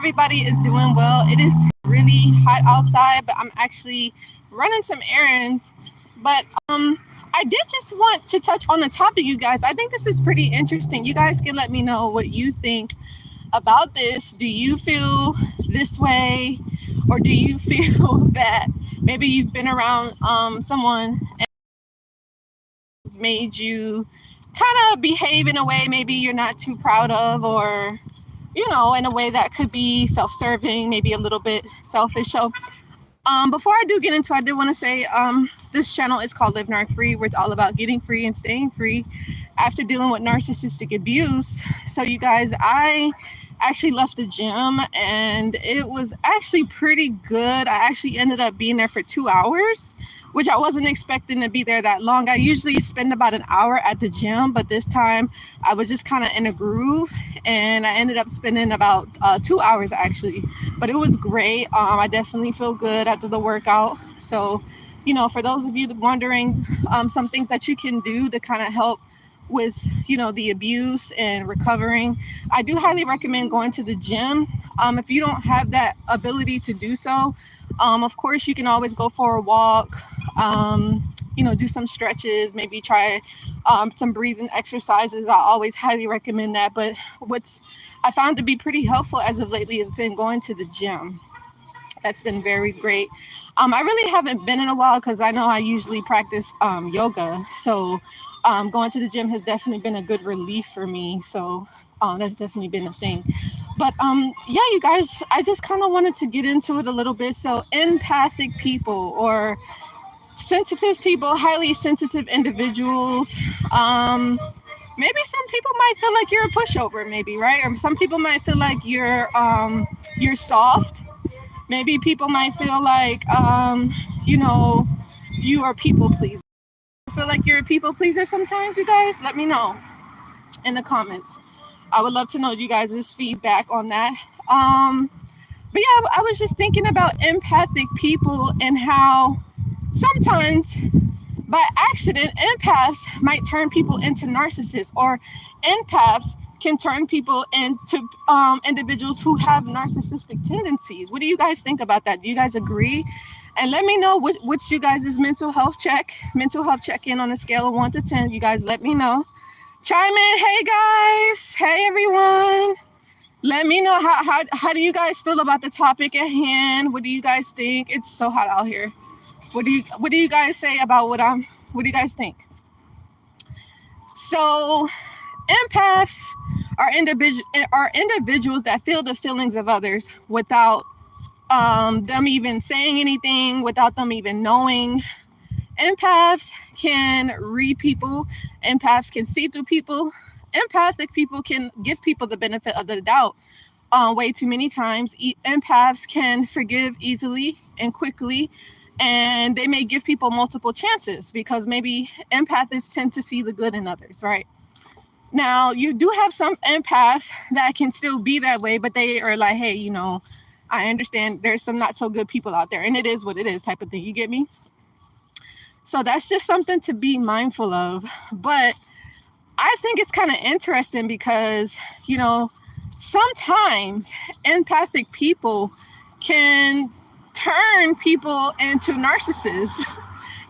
Everybody is doing well. It is really hot outside, but I'm actually running some errands. But I did just want to touch on the topic, you guys. I think this is pretty interesting. You guys can let me know what you think about this. Do you feel this way, or do you feel that maybe you've been around someone and made you kind of behave in a way maybe you're not too proud of, or in a way that could be self-serving, maybe a little bit selfish. So before I do get into it, I did want to say this channel is called Live Narc Free, where it's all about getting free and staying free after dealing with narcissistic abuse. So you guys, I actually left the gym and it was actually pretty good. I actually ended up being there for 2 hours, which I wasn't expecting to be there that long. I usually spend about an hour at the gym, but this time I was just kind of in a groove and I ended up spending about 2 hours actually. But it was great. I definitely feel good after the workout. So, for those of you wondering, some things that you can do to kind of help with, the abuse and recovering, I do highly recommend going to the gym. If you don't have that ability to do so, of course, you can always go for a walk, do some stretches, maybe try some breathing exercises. I always highly recommend that. But what's I found to be pretty helpful as of lately has been going to the gym. That's been very great. I really haven't been in a while because I know I usually practice yoga. So going to the gym has definitely been a good relief for me. So that's definitely been a thing. But yeah, you guys, I just kind of wanted to get into it a little bit. So empathic people or sensitive people, highly sensitive individuals. Maybe some people might feel like you're a pushover, maybe, right? Or some people might feel like you're soft. Maybe people might feel like you are people pleaser. Feel like you're a people pleaser sometimes, you guys? Let me know in the comments. I would love to know you guys' feedback on that. But yeah, I was just thinking about empathic people and how sometimes by accident, empaths might turn people into narcissists, or empaths can turn people into individuals who have narcissistic tendencies. What do you guys think about that? Do you guys agree? And let me know what's you guys' mental health check-in on a scale of 1 to 10. You guys let me know. Chime in. Hey guys. Hey everyone. Let me know how do you guys feel about the topic at hand? What do you guys think? It's so hot out here. What do you guys say about what do you guys think? So empaths are individuals that feel the feelings of others without them even saying anything, without them even knowing. Empaths can read people. Empaths can see through people. Empathic people can give people the benefit of the doubt way too many times. Empaths can forgive easily and quickly, and they may give people multiple chances because maybe empaths tend to see the good in others, right? Now, you do have some empaths that can still be that way, but they are like, hey, I understand there's some not so good people out there, and it is what it is type of thing. You get me? So that's just something to be mindful of. But I think it's kind of interesting because, sometimes empathic people can turn people into narcissists.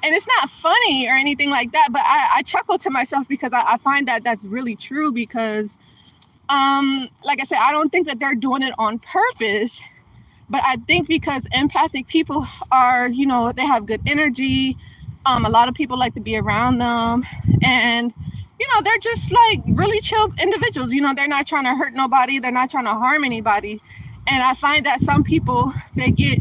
And it's not funny or anything like that, but I chuckle to myself because I find that that's really true because, like I said, I don't think that they're doing it on purpose, but I think because empathic people are, they have good energy. A lot of people like to be around them, and they're just like really chill individuals. They're not trying to hurt nobody. They're not trying to harm anybody. And I find that some people, they get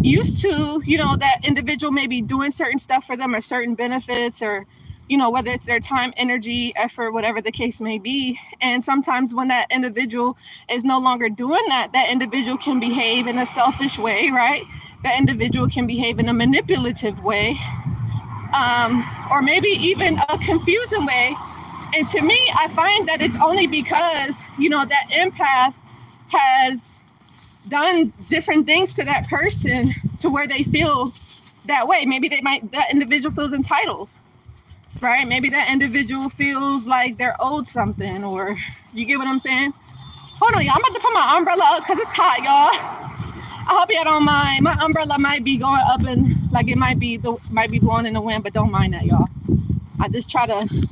used to, that individual maybe doing certain stuff for them or certain benefits, or, whether it's their time, energy, effort, whatever the case may be. And sometimes when that individual is no longer doing that, that individual can behave in a selfish way, right? That individual can behave in a manipulative way, or maybe even a confusing way. And to me, I find that it's only because, that empath has done different things to that person to where they feel that way. Maybe that individual feels entitled, right? Maybe that individual feels like they're owed something, or you get what I'm saying? Hold on, y'all. I'm about to put my umbrella up because it's hot, y'all. I hope y'all don't mind. My umbrella might be going up and like it might be blowing in the wind, but don't mind that, y'all. I just try to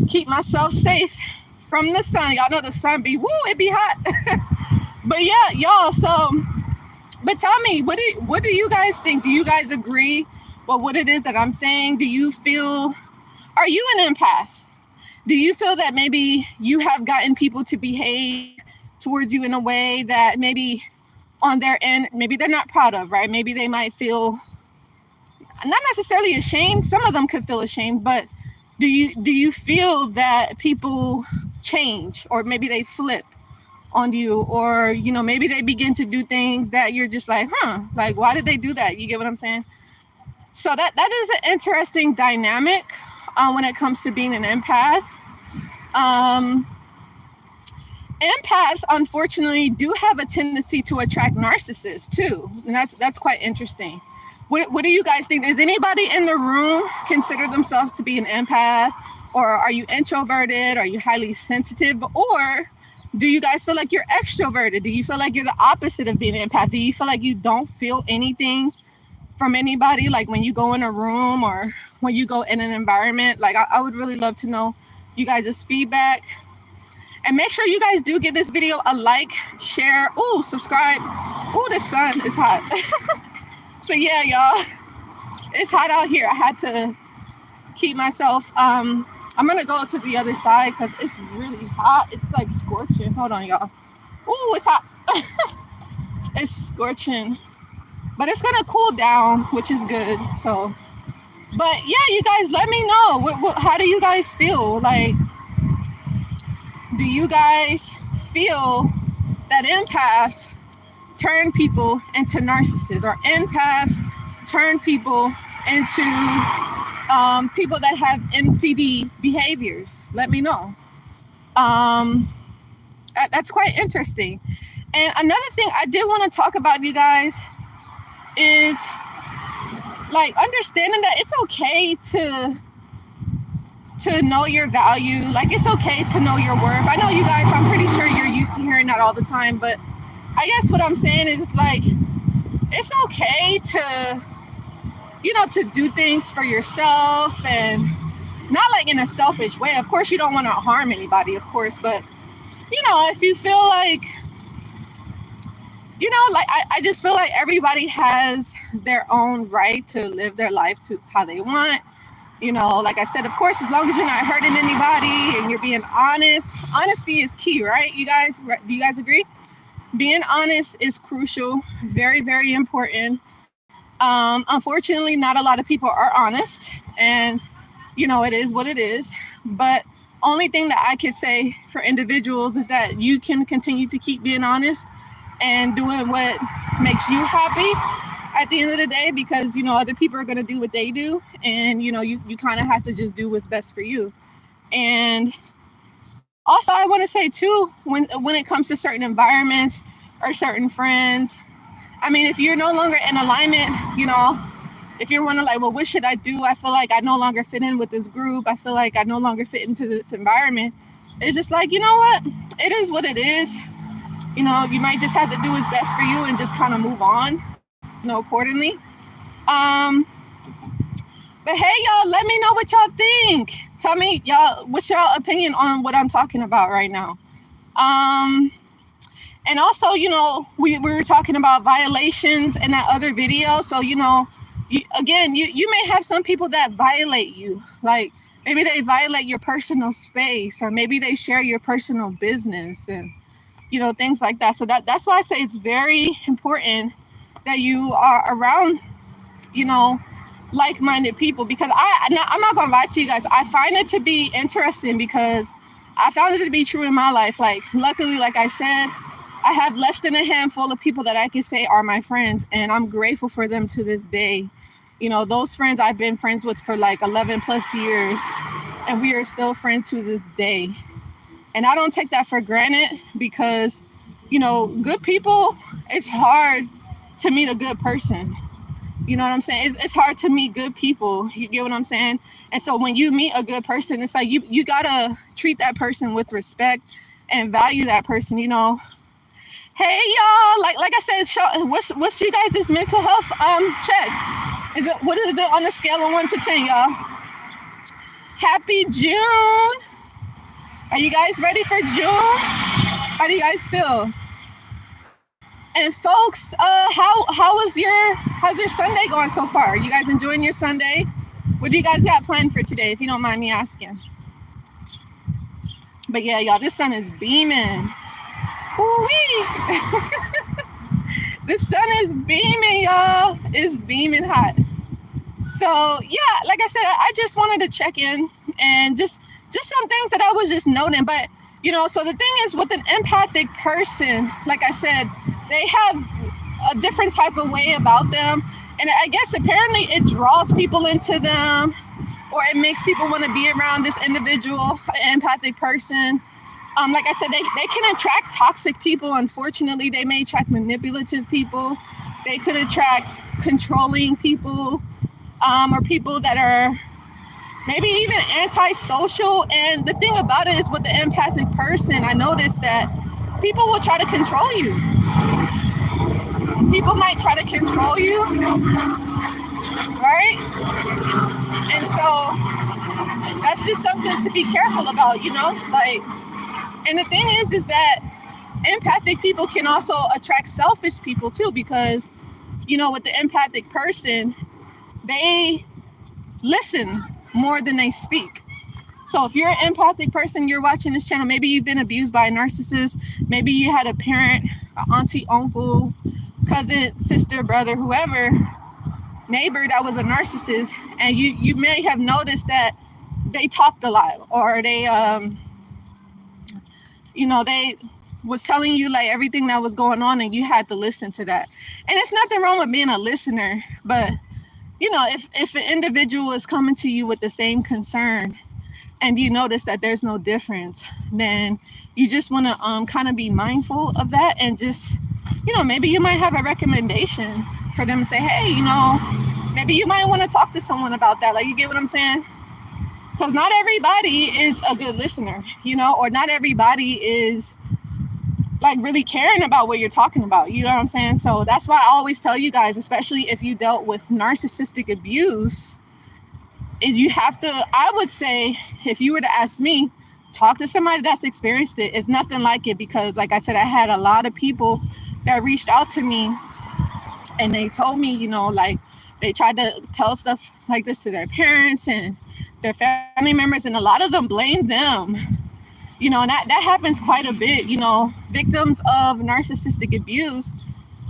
keep myself safe from the sun. Y'all know the sun be it be hot. But yeah, y'all. So, but tell me, what do you guys think? Do you guys agree with what it is that I'm saying? Do you feel? Are you an empath? Do you feel that maybe you have gotten people to behave towards you in a way that maybe on their end, maybe they're not proud of, right? Maybe they might feel not necessarily ashamed. Some of them could feel ashamed, but do you feel that people change, or maybe they flip on you, or maybe they begin to do things that you're just like, like why did they do that? You get what I'm saying? So that is an interesting dynamic when it comes to being an empath. Empaths, unfortunately, do have a tendency to attract narcissists too, and that's quite interesting. What do you guys think? Does anybody in the room consider themselves to be an empath, or are you introverted? Are you highly sensitive, or do you guys feel like you're extroverted? Do you feel like you're the opposite of being an empath? Do you feel like you don't feel anything from anybody, like when you go in a room or when you go in an environment? Like I would really love to know you guys' feedback. And make sure you guys do give this video a like, share, subscribe. The sun is hot. So yeah, y'all, it's hot out here. I had to keep myself. I'm gonna go to the other side because it's really hot. It's like scorching. Hold on, y'all. It's hot. It's scorching, but it's gonna cool down, which is good. So, but yeah, you guys, let me know. How do you guys feel? Like, do you guys feel that empaths turn people into narcissists, or empaths turn people into people that have NPD behaviors? Let me know. That's quite interesting. And another thing I did want to talk about, you guys, is like understanding that it's okay to know your value. Like, it's okay to know your worth. I know you guys, I'm pretty sure you're used to hearing that all the time, but I guess what I'm saying is it's like, it's okay to, to do things for yourself, and not like in a selfish way. Of course, you don't want to harm anybody, of course, but, if you feel like, like I just feel like everybody has their own right to live their life to how they want. Like I said, of course, as long as you're not hurting anybody and you're being honest. Honesty is key, right? You guys, do you guys agree? Being honest is crucial, very, very important. Unfortunately, not a lot of people are honest, and it is what it is. But only thing that I could say for individuals is that you can continue to keep being honest and doing what makes you happy at the end of the day, because other people are going to do what they do, and you kind of have to just do what's best for you. And also, I want to say too, when it comes to certain environments or certain friends, I mean, if you're no longer in alignment, if you're wondering like, well, what should I do? I feel like I no longer fit in with this group. I feel like I no longer fit into this environment. It's just like, you know what? It is what it is. You might just have to do what's best for you and just kind of move on, accordingly. But hey, y'all, let me know what y'all think. Tell me, y'all, what's y'all opinion on what I'm talking about right now? And also, we were talking about violations in that other video. So, you may have some people that violate you. Like, maybe they violate your personal space, or maybe they share your personal business, and, things like that. So that's why I say it's very important that you are around, like-minded people, because I'm not gonna lie to you guys, I find it to be interesting because I found it to be true in my life. Like, luckily, like I said, I have less than a handful of people that I can say are my friends, and I'm grateful for them to this day. Those friends I've been friends with for like 11 plus years, and we are still friends to this day. And I don't take that for granted, because good people, it's hard to meet a good person. You know what I'm saying? It's hard to meet good people. You get what I'm saying? And so when you meet a good person, it's like you gotta treat that person with respect. and value that person, you know. Hey y'all, like I said, what's you guys' mental health check? What is it on a scale of 1 to 10, y'all? Happy June. Are you guys ready for June? How do you guys feel? And folks, how's your Sunday going so far? Are you guys enjoying your Sunday? What do you guys got planned for today, if you don't mind me asking? But yeah, y'all, this sun is beaming. Woo-wee. The sun is beaming, y'all. It's beaming hot. So yeah, like I said, I just wanted to check in and just some things that I was just noting. But you know, so the thing is, with an empathic person, like I said, they have a different type of way about them, and I guess apparently it draws people into them, or it makes people want to be around this individual, empathic person. Like I said, they can attract toxic people. Unfortunately, they may attract manipulative people. They could attract controlling people, or people that are maybe even antisocial. And the thing about it is, with the empathic person, I noticed that people will try to control you. People might try to control you, right? And so that's just something to be careful about, you know? Like, and the thing is that empathic people can also attract selfish people too, because, you know, with the empathic person, they listen more than they speak. So if you're an empathic person, you're watching this channel, maybe you've been abused by a narcissist, maybe you had a parent, an auntie, uncle, cousin, sister, brother, whoever, neighbor that was a narcissist, and you may have noticed that they talked a lot, or they you know, they was telling you like everything that was going on, and you had to listen to that. And it's nothing wrong with being a listener, but you know, if an individual is coming to you with the same concern and you notice that there's no difference, then you just want to kind of be mindful of that, and just, you know, maybe you might have a recommendation for them to say, hey, you know, maybe you might want to talk to someone about that. Like, you get what I'm saying? Because not everybody is a good listener, you know, or not everybody is like really caring about what you're talking about. You know what I'm saying? So that's why I always tell you guys, especially if you dealt with narcissistic abuse, you have to, I would say, if you were to ask me, talk to somebody that's experienced it. It's nothing like it, because like I said, I had a lot of people that reached out to me and they told me, you know, like they tried to tell stuff like this to their parents and their family members, and a lot of them blame them, you know, and that happens quite a bit. You know, victims of narcissistic abuse,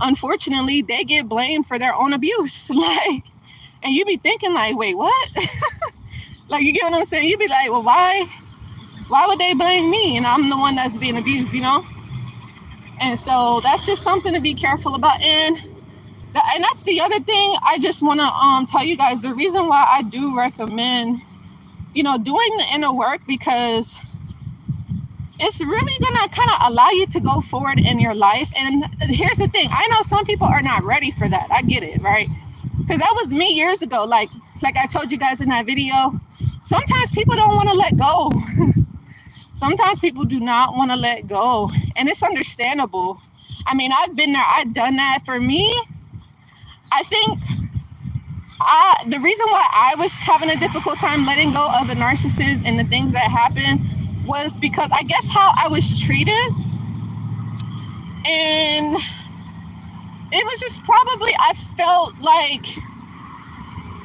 unfortunately, they get blamed for their own abuse. Like, and you be thinking like, wait, what? Like, you get what I'm saying? You be like, well, why would they blame me, and I'm the one that's being abused, you know? And so that's just something to be careful about. And that's the other thing I just want to tell you guys, the reason why I do recommend, you know, doing the inner work, because it's really gonna kind of allow you to go forward in your life. And here's the thing, I know some people are not ready for that. I get it, right? Because that was me years ago. Like I told you guys in that video, sometimes people don't want to let go. Sometimes people do not want to let go, and it's understandable. I mean, I've been there, I've done that. For me, I think the reason why I was having a difficult time letting go of a narcissist and the things that happened was because I guess how I was treated, and it was just probably, I felt like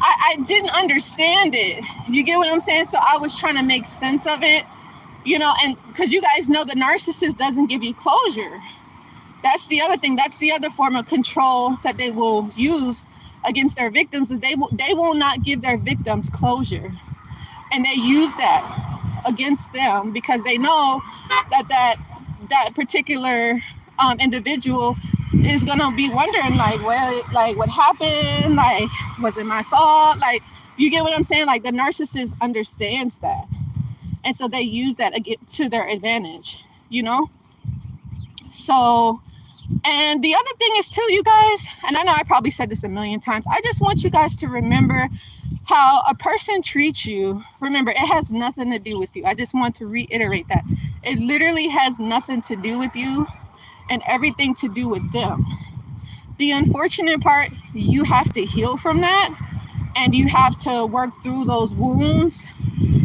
I didn't understand it. You get what I'm saying? So I was trying to make sense of it, you know, and because you guys know the narcissist doesn't give you closure. That's the other thing. That's the other form of control that they will use against their victims, is they will not give their victims closure, and they use that against them because they know that particular individual is gonna be wondering like, well, like what happened, like was it my fault? Like, you get what I'm saying? Like, the narcissist understands that, and so they use that to their advantage, you know. So, and the other thing is too, you guys, and I know I probably said this a million times, I just want you guys to remember how a person treats you. Remember, it has nothing to do with you. I just want to reiterate that. It literally has nothing to do with you and everything to do with them. The unfortunate part, you have to heal from that, and you have to work through those wounds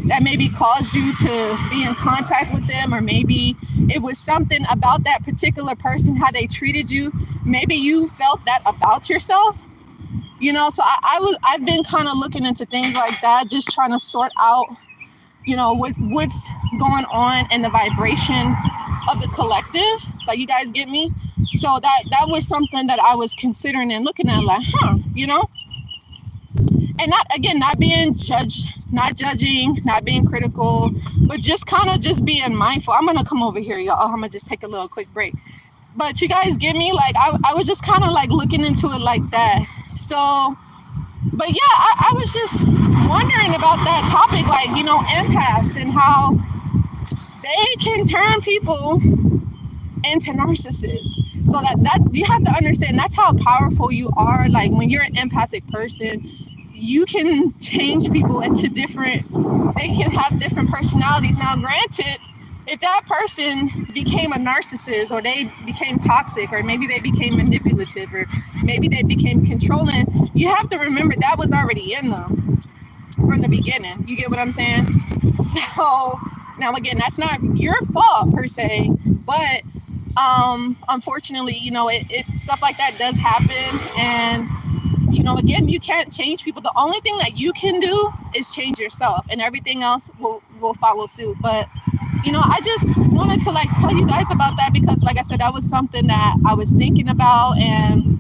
that maybe caused you to be in contact with them, or maybe it was something about that particular person, how they treated you. Maybe you felt that about yourself, you know. So I've been kind of looking into things like that, just trying to sort out, you know, what's going on in the vibration of the collective. Like, you guys get me? So that was something that I was considering and looking at, like, you know. And not being not judging, not being critical, but just kind of just being mindful. I'm gonna come over here, y'all. I'm gonna just take a little quick break. But you guys get me? Like, I was just kind of like looking into it like that. So, but yeah, I was just wondering about that topic, like, you know, empaths and how they can turn people into narcissists. So that you have to understand, that's how powerful you are. Like, when you're an empathic person, you can change people into they can have different personalities. Now, granted, if that person became a narcissist, or they became toxic, or maybe they became manipulative, or maybe they became controlling, you have to remember that was already in them from the beginning. You get what I'm saying? So now, again, that's not your fault per se, but unfortunately, you know, it stuff like that does happen. And, you know, again, you can't change people. The only thing that you can do is change yourself, and everything else will follow suit. But, you know, I just wanted to, like, tell you guys about that, because, like I said, that was something that I was thinking about. And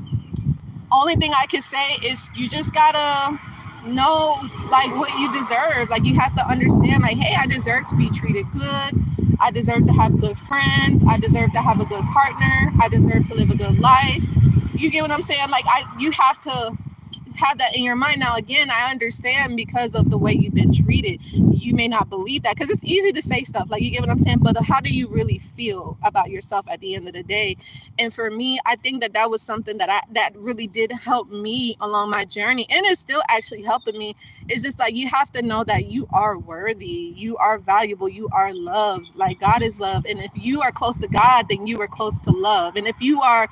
only thing I can say is, you just gotta know, like, what you deserve. Like, you have to understand, like, hey, I deserve to be treated good. I deserve to have good friends. I deserve to have a good partner. I deserve to live a good life. You get what I'm saying? Like, you have to have that in your mind. Now, again, I understand, because of the way you've been treated, you may not believe that, because it's easy to say stuff, like, you get what I'm saying, but how do you really feel about yourself at the end of the day? And for me, I think that was something that really did help me along my journey, and it's still actually helping me. It's just like, you have to know that you are worthy, you are valuable, you are loved. Like, God is love, and if you are close to God, then you are close to love. And if you are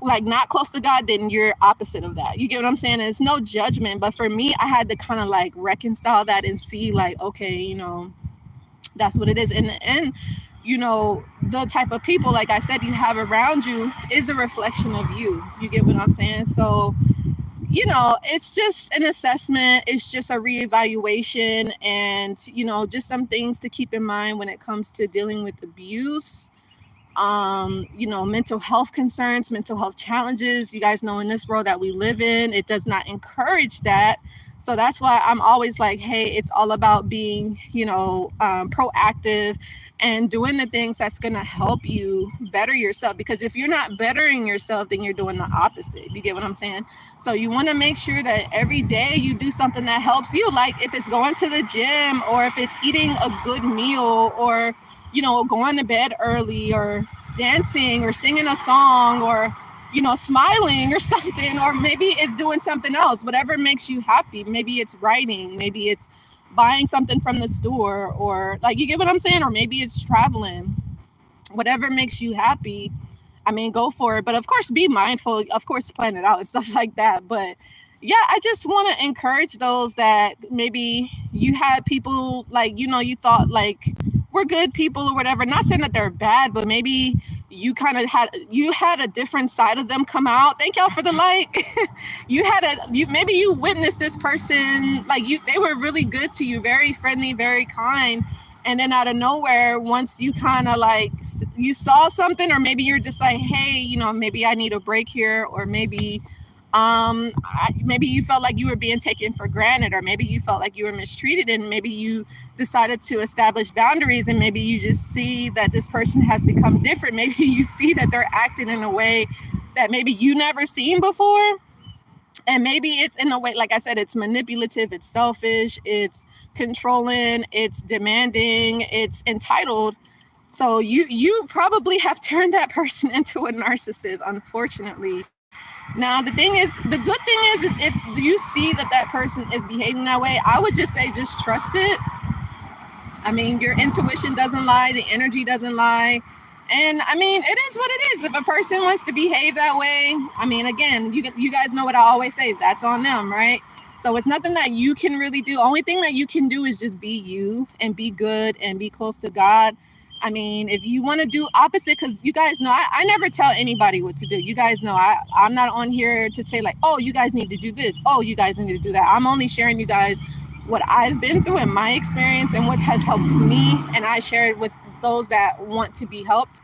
like not close to God, then you're opposite of that. You get what I'm saying? And it's no judgment, but for me, I had to kind of like reconcile that and see, like, okay, you know, that's what it is. And you know, the type of people, like I said, you have around you is a reflection of you. You get what I'm saying? So, you know, it's just an assessment. It's just a reevaluation, and, you know, just some things to keep in mind when it comes to dealing with abuse. You know, mental health concerns, mental health challenges. You guys know, in this world that we live in, it does not encourage that. So that's why I'm always like, hey, it's all about being, you know, proactive and doing the things that's going to help you better yourself. Because if you're not bettering yourself, then you're doing the opposite. You get what I'm saying? So you want to make sure that every day you do something that helps you. Like, if it's going to the gym, or if it's eating a good meal, or, you know, going to bed early, or dancing, or singing a song, or, you know, smiling or something, or maybe it's doing something else, whatever makes you happy. Maybe it's writing, maybe it's buying something from the store, or, like, you get what I'm saying? Or maybe it's traveling. Whatever makes you happy, I mean, go for it. But of course, be mindful, of course, plan it out and stuff like that. But yeah, I just want to encourage those that maybe you had people, like, you know, you thought like were good people or whatever. Not saying that they're bad, but maybe you kind of had a different side of them come out. Thank y'all for the like. Maybe you witnessed this person, like, they were really good to you, very friendly, very kind. And then out of nowhere, once you kind of like, you saw something, or maybe you're just like, hey, you know, maybe I need a break here, or maybe maybe you felt like you were being taken for granted, or maybe you felt like you were mistreated, and maybe you decided to establish boundaries, and maybe you just see that this person has become different. Maybe you see that they're acting in a way that maybe you never seen before. And maybe it's in a way, like I said, it's manipulative, it's selfish, it's controlling, it's demanding, it's entitled. So you probably have turned that person into a narcissist, unfortunately. Now, the good thing is if you see that person is behaving that way, I would just say, just trust it. I mean, your intuition doesn't lie, the energy doesn't lie. And I mean, it is what it is. If a person wants to behave that way, I mean, again, you guys know what I always say, that's on them, right? So it's nothing that you can really do. Only thing that you can do is just be you and be good and be close to God. I mean, if you want to do opposite, because you guys know, I never tell anybody what to do. You guys know, I'm not on here to say like, oh, you guys need to do this. Oh, you guys need to do that. I'm only sharing you guys what I've been through and my experience and what has helped me. And I share it with those that want to be helped.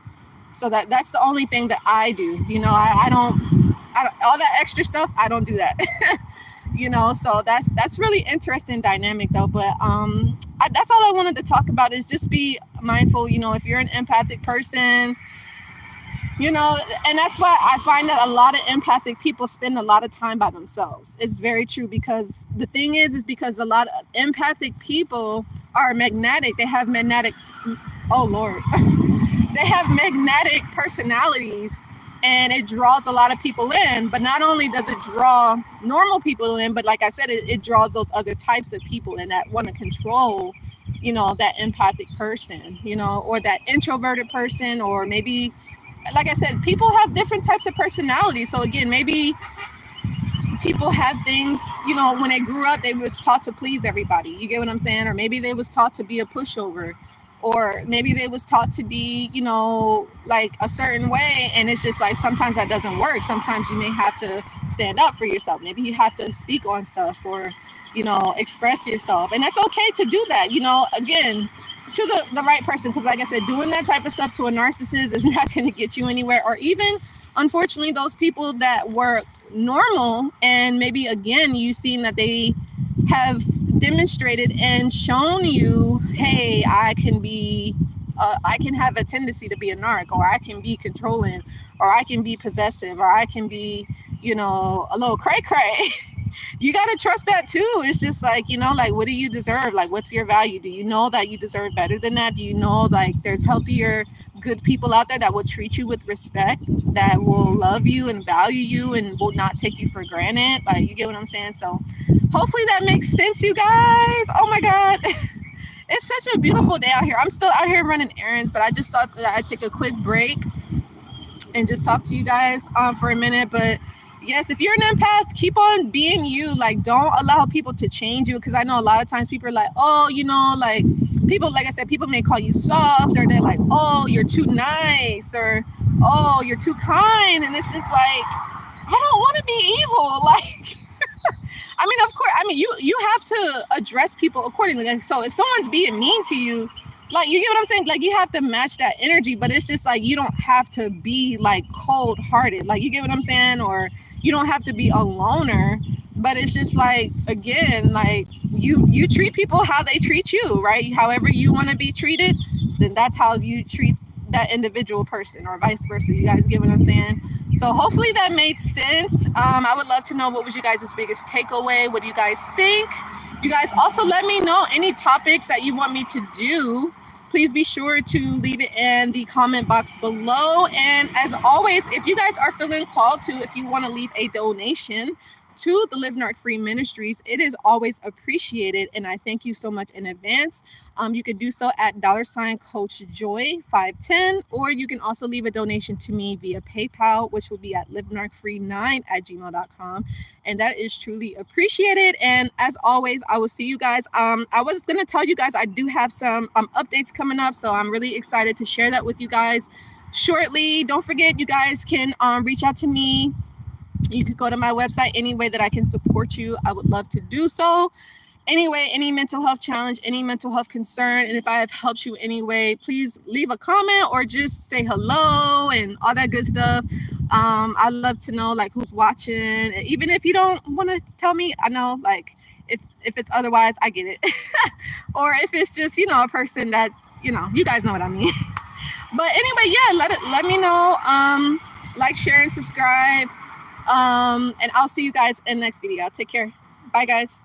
So that's the only thing that I do. You know, I don't all that extra stuff, I don't do that. You know, so that's really interesting dynamic though. But that's all I wanted to talk about, is just be mindful. You know, if you're an empathic person, you know, and that's why I find that a lot of empathic people spend a lot of time by themselves. It's very true, because the thing is because a lot of empathic people are magnetic. They have magnetic, oh Lord, they have magnetic personalities. And it draws a lot of people in. But not only does it draw normal people in, but like I said, it draws those other types of people in that want to control, you know, that empathic person, you know, or that introverted person, or maybe, like I said, people have different types of personalities. So again, maybe people have things, you know, when they grew up, they was taught to please everybody. You get what I'm saying? Or maybe they was taught to be a pushover. Or maybe they was taught to be, you know, like a certain way. And it's just like, sometimes that doesn't work. Sometimes you may have to stand up for yourself. Maybe you have to speak on stuff, or, you know, express yourself. And that's okay to do that, you know, again, to the right person. Because like I said, doing that type of stuff to a narcissist is not going to get you anywhere. Or even, unfortunately, those people that were normal, and maybe, again, you've seen that they have demonstrated and shown you, hey, I can have a tendency to be a narc, or I can be controlling, or I can be possessive, or I can be, you know, a little cray cray. You got to trust that too. It's just like, you know, like, what do you deserve? Like, what's your value? Do you know that you deserve better than that? Do you know, like, there's healthier, good people out there that will treat you with respect, that will love you and value you and will not take you for granted? Like, you get what I'm saying? So hopefully that makes sense, you guys. Oh my God. It's such a beautiful day out here. I'm still out here running errands, but I just thought that I'd take a quick break and just talk to you guys for a minute. But yes, if you're an empath, keep on being you. Like, don't allow people to change you. Because I know a lot of times people are like, oh, you know, like, people, like I said, people may call you soft, or they're like, oh, you're too nice, or oh, you're too kind. And it's just like, I don't want to be evil. Like, I mean, of course, I mean, you have to address people accordingly. And so if someone's being mean to you, like, you get what I'm saying? Like, you have to match that energy, but it's just like, you don't have to be like cold hearted. Like, you get what I'm saying? Or you don't have to be a loner, but it's just like, again, like, you treat people how they treat you, right? However you want to be treated, then that's how you treat that individual person, or vice versa. You guys get what I'm saying? So hopefully that made sense. I would love to know, what was you guys' biggest takeaway? What do you guys think? You guys also let me know any topics that you want me to do. Please be sure to leave it in the comment box below. And as always, if you guys are feeling called to, if you want to leave a donation to the Live Narc Free Ministries, it is always appreciated, and I thank you so much in advance. You can do so at $Coach Joy 510, or you can also leave a donation to me via PayPal, which will be at livenarcfree9@gmail.com, and that is truly appreciated. And as always, I will see you guys. I was gonna tell you guys I do have some updates coming up, so I'm really excited to share that with you guys shortly. Don't forget, you guys can reach out to me. You could go to my website. Any way that I can support you, I would love to do so. Anyway, any mental health challenge, any mental health concern, and if I have helped you anyway, please leave a comment or just say hello and all that good stuff. I'd love to know, like, who's watching. Even if you don't want to tell me, I know, like, if it's otherwise, I get it. Or if it's just, you know, a person that, you know, you guys know what I mean. But anyway, yeah, let me know. Like, share, and subscribe. And I'll see you guys in the next video. Take care. Bye, guys.